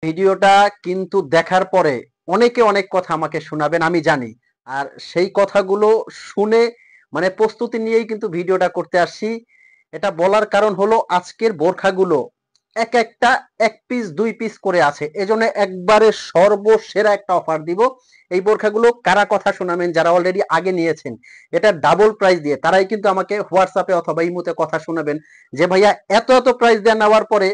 ভিডিওটা কিন্তু দেখার পরে অনেকে অনেক কথা আমাকে শোনাবেন আমি জানি। আর সেই কথাগুলো শুনে মানে প্রস্তুতি নিয়েই কিন্তু ভিডিওটা করতে আসছি। এটা বলার কারণ হলো আজকের বোরখাগুলো এক একটা ১ পিস ২ পিস করে আছে। এজন্য একবারে সর্বসেরা একটা অফার দিব। এই বোরখাগুলো কারা কথা শোনাবেন যারা অলরেডি আগে নিয়েছেন। এটা ডাবল প্রাইস দিয়ে তারাই কিন্তু আমাকে হোয়াটসঅ্যাপে অথবা ইমোতে কথা শোনাবেন যে ভাইয়া এত প্রাইস দিয়ে নেওয়ার পরে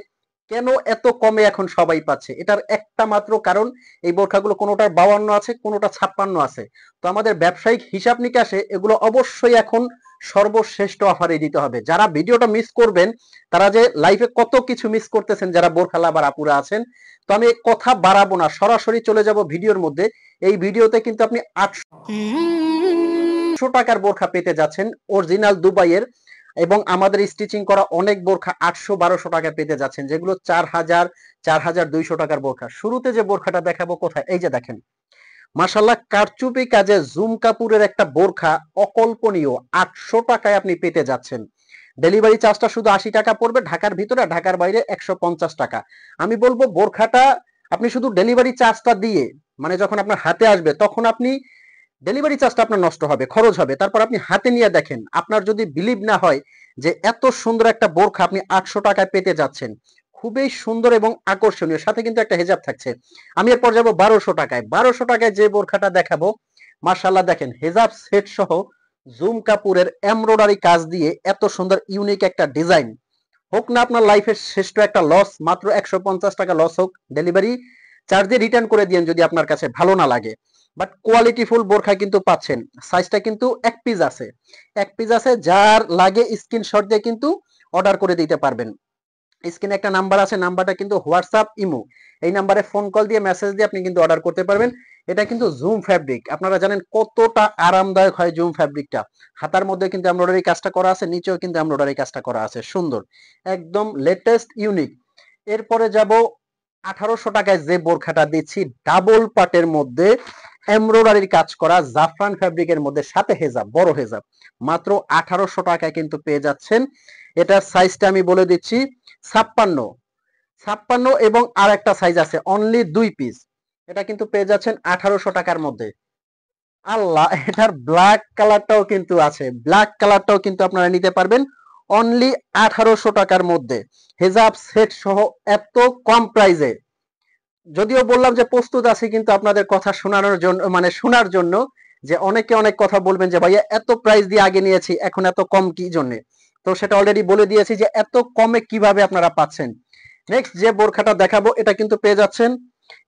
কেন এত কমে এখন সবাই পাচ্ছে। এটার একটা মাত্র কারণ এই বোরখাগুলো কোনোটার 52 আছে কোনোটা 56 আছে। তো আমাদের ব্যবসায়িক হিসাব নিকাশে এগুলো অবশ্যই এখন সর্বশ্রেষ্ঠ অফারে দিতে হবে। যারা ভিডিওটা মিস করবেন তারা যে লাইফে কত কিছু মিস করতেছেন যারা বোরখা লাভার আপুরা আছেন। তো আমি কথা বাড়াবো না, সরাসরি চলে যাব ভিডিওর মধ্যে। এই ভিডিওতে কিন্তু আপনি 800 টাকার বোরখা পেতে যাচ্ছেন অরিজিনাল দুবাইয়ের, এবং আমাদের স্টিচিং করা অনেক বোরখা 800-1200 টাকায় পেতে যাচ্ছেন, যেগুলো 4000-4200 টাকার বোরখা। শুরুতে যে বোরখাটা দেখাবো কোথায়, এই যে দেখেন মাশাআল্লাহ কারচুপি কাজে জুম কাপুরের একটা বোরখা, অকল্পনীয় 800 টাকায় আপনি পেতে যাচ্ছেন। ডেলিভারি চার্জটা শুধু 80 টাকা পড়বে ঢাকার ভিতরে, ঢাকার বাইরে 150 টাকা। আমি বলবো বোরখাটা আপনি শুধু ডেলিভারি চার্জটা দিয়ে মানে যখন আপনার হাতে আসবে তখন আপনি ডেলিভারি চার্জটা আপনার নষ্ট হবে, খরচ হবে। তারপর আপনি হাতে নিয়ে দেখেন, আপনার যদি বিলিভ না হয় যে এত সুন্দর একটা বোরখা আপনি 800 টাকায় পেতে যাচ্ছেন, খুবই সুন্দর এবং আকর্ষণীয়, সাথে কিন্তু একটা হেজাব থাকছে। আমি এরপর যাবো 1200 টাকায়। 1200 টাকায় যে বোরখাটা দেখাবো মাশাআল্লাহ দেখেন হেজাব সেট সহ জুম কাপুরের এমব্রয়ডারি কাজ দিয়ে এত সুন্দর ইউনিক একটা ডিজাইন। হোক না আপনার লাইফের শ্রেষ্ঠ একটা লস, মাত্র 150 টাকা লস হোক, ডেলিভারি চার্জ দিয়ে রিটার্ন করে দিন যদি আপনার কাছে ভালো না লাগে। বাট কোয়ালিটি ফুল বোরখা কিন্তু পাচ্ছেন। সাইজটা কিন্তু এক পিস আছে, এক পিস আছে, যার লাগে স্ক্রিনশট দিয়ে কিন্তু অর্ডার করে দিতে পারবেন। স্ক্রিনে একটা নাম্বার আছে, নাম্বারটা কিন্তু হোয়াটসঅ্যাপ ইমো, এই নাম্বারে ফোন কল দিয়ে মেসেজ দিয়ে আপনি কিন্তু অর্ডার করতে পারবেন। এটা কিন্তু জুম ফ্যাব্রিক, আপনারা জানেন কতটা আরামদায়ক হয় জুম ফ্যাব্রিকটা। হাতার মধ্যে কিন্তু এমব্রয়ডারি কাজটা করা আছে, নিচেও কিন্তু এমব্রয়ডারি কাজটা করা আছে, সুন্দর একদম লেটেস্ট ইউনিক। এরপরে যাব 1800 টাকায় যে বোরখাটা দিচ্ছি, ডাবল পাটের মধ্যে এমব্রয়ডারির কাজ করা জাফরান ফ্যাব্রিকের মধ্যে, সাথে হেজাব, বড় হেজাব, মাত্র 1800 টাকায় কিন্তু পেয়ে যাচ্ছেন। এটার সাইজটা আমি বলে দিচ্ছি 56, 56 এবং আর একটা সাইজ আছে অনলি 2 পিস। এটা কিন্তু পেয়ে যাচ্ছেন 1800 টাকার মধ্যে। আল্লাহ, এটার ব্ল্যাক কালারটাও কিন্তু আছে, ব্ল্যাক কালারটাও কিন্তু আপনারা নিতে পারবেন অনলি 1800 টাকার মধ্যে, হেজাব সেট সহ এত কম প্রাইসে। যদিও বললাম যে প্রস্তুত আছি কিন্তু আপনাদের কথা শোনানোর জন্য, মানে শোনার জন্য, যে অনেকে অনেক কথা বলবেন যে ভাইয়া এত প্রাইস দিয়ে আগে নিয়েছি এখন এত কম কি জন্য। তো সেটা অলরেডি বলে দিয়েছি যে এত কমে কিভাবে আপনারা পাচ্ছেন। নেক্সট যে বোরখাটা দেখাবো এটা কিন্তু পেয়ে যাচ্ছেন,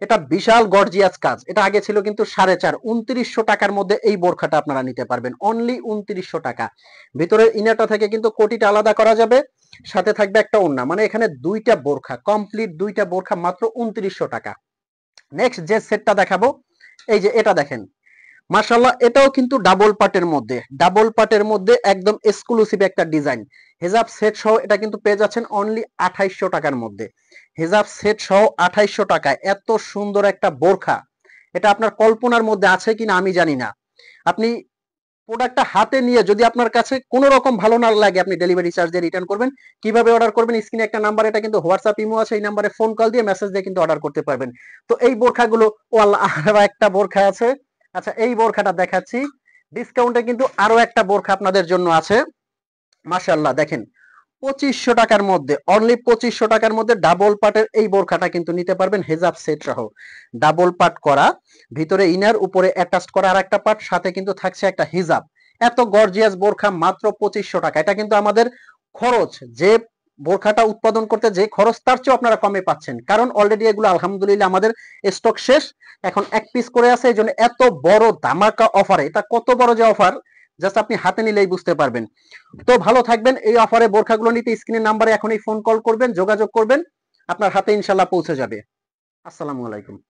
এটা বিশাল গর্জিয়াস কাজ। এটা আগে ছিল কিন্তু 4.5, 2900 টাকার মধ্যে এই বোরখাটা আপনারা নিতে পারবেন অনলি 2900 টাকা। ভিতরের ইনারটা থেকে কিন্তু কোটিটা আলাদা করা যাবে, সাথে থাকবে একটা ওড়না, মানে এখানে দুইটা বোরখা, কমপ্লিট দুইটা বোরখা মাত্র 2900 টাকা। নেক্সট যে সেটটা দেখাবো, এই যে এটা দেখেন মাশাআল্লাহ, এটাও কিন্তু ডাবল পাটের মধ্যে, ডাবল পাটের মধ্যে একদম এক্সক্লুসিভ একটা ডিজাইন। হেজাব সেট সহ এটা কিন্তু পেয়ে যাচ্ছেন অনলি 2800 টাকার মধ্যে। হেজাব সেট সহ 2800 টাকায় এত সুন্দর একটা বোরখা, এটা আপনার কল্পনার মধ্যে আছে কিনা আমি জানি না। আপনি প্রোডাক্টটা হাতে নিয়ে যদি আপনার কাছে কোনো রকম ভালো না লাগে, আপনি ডেলিভারি চার্জ দিয়ে রিটার্ন করবেন। কিভাবে অর্ডার করবেন, স্ক্রিনে একটা নাম্বার, এটা কিন্তু হোয়াটসঅ্যাপ ইমো আছে, এই নাম্বারে ফোন কল দিয়ে মেসেজ দিয়ে কিন্তু অর্ডার করতে পারবেন। তো এই বোরখাগুলো, ও আল্লাহ, আরো একটা বোরখা আছে। আচ্ছা, এই বোরখাটা দেখাচ্ছি, ডিসকাউন্টে কিন্তু আরো একটা বোরখা আপনাদের জন্য আছে। মাশাআল্লাহ দেখেন 2500 টাকার মধ্যে, অনলি 2500 টাকার মধ্যে ডাবল পাটের এই বোরখাটা কিন্তু নিতে পারবেন হেজাব সেট সহ, ডাবল পাট করা, ভিতরে ইনার, উপরে অ্যাটাচ করা আর একটা পাট, সাথে কিন্তু থাকছে একটা হিজাব। এত গর্জিয়াস বোরখা মাত্র 2500 টাকা। এটা কিন্তু আমাদের খরচ, যে বোরখাটা উৎপাদন করতে যে খরচ তার চেয়ে আপনারা কমে পাচ্ছেন, কারণ অলরেডি এগুলো আলহামদুলিল্লাহ আমাদের স্টক শেষ, এখন এক পিস করে আছে, এই জন্য এত বড় ধামাকা অফারে। এটা কত বড় যে অফার, জাস্ট আপনি হাতে নিলেই বুঝতে পারবেন। তো ভালো থাকবেন, এই অফারে বোরখাগুলো নিতে স্ক্রিনের নাম্বারে এখনই ফোন কল করবেন, যোগাযোগ করবেন, আপনার হাতে ইনশাল্লাহ পৌঁছে যাবে। আসসালামু আলাইকুম।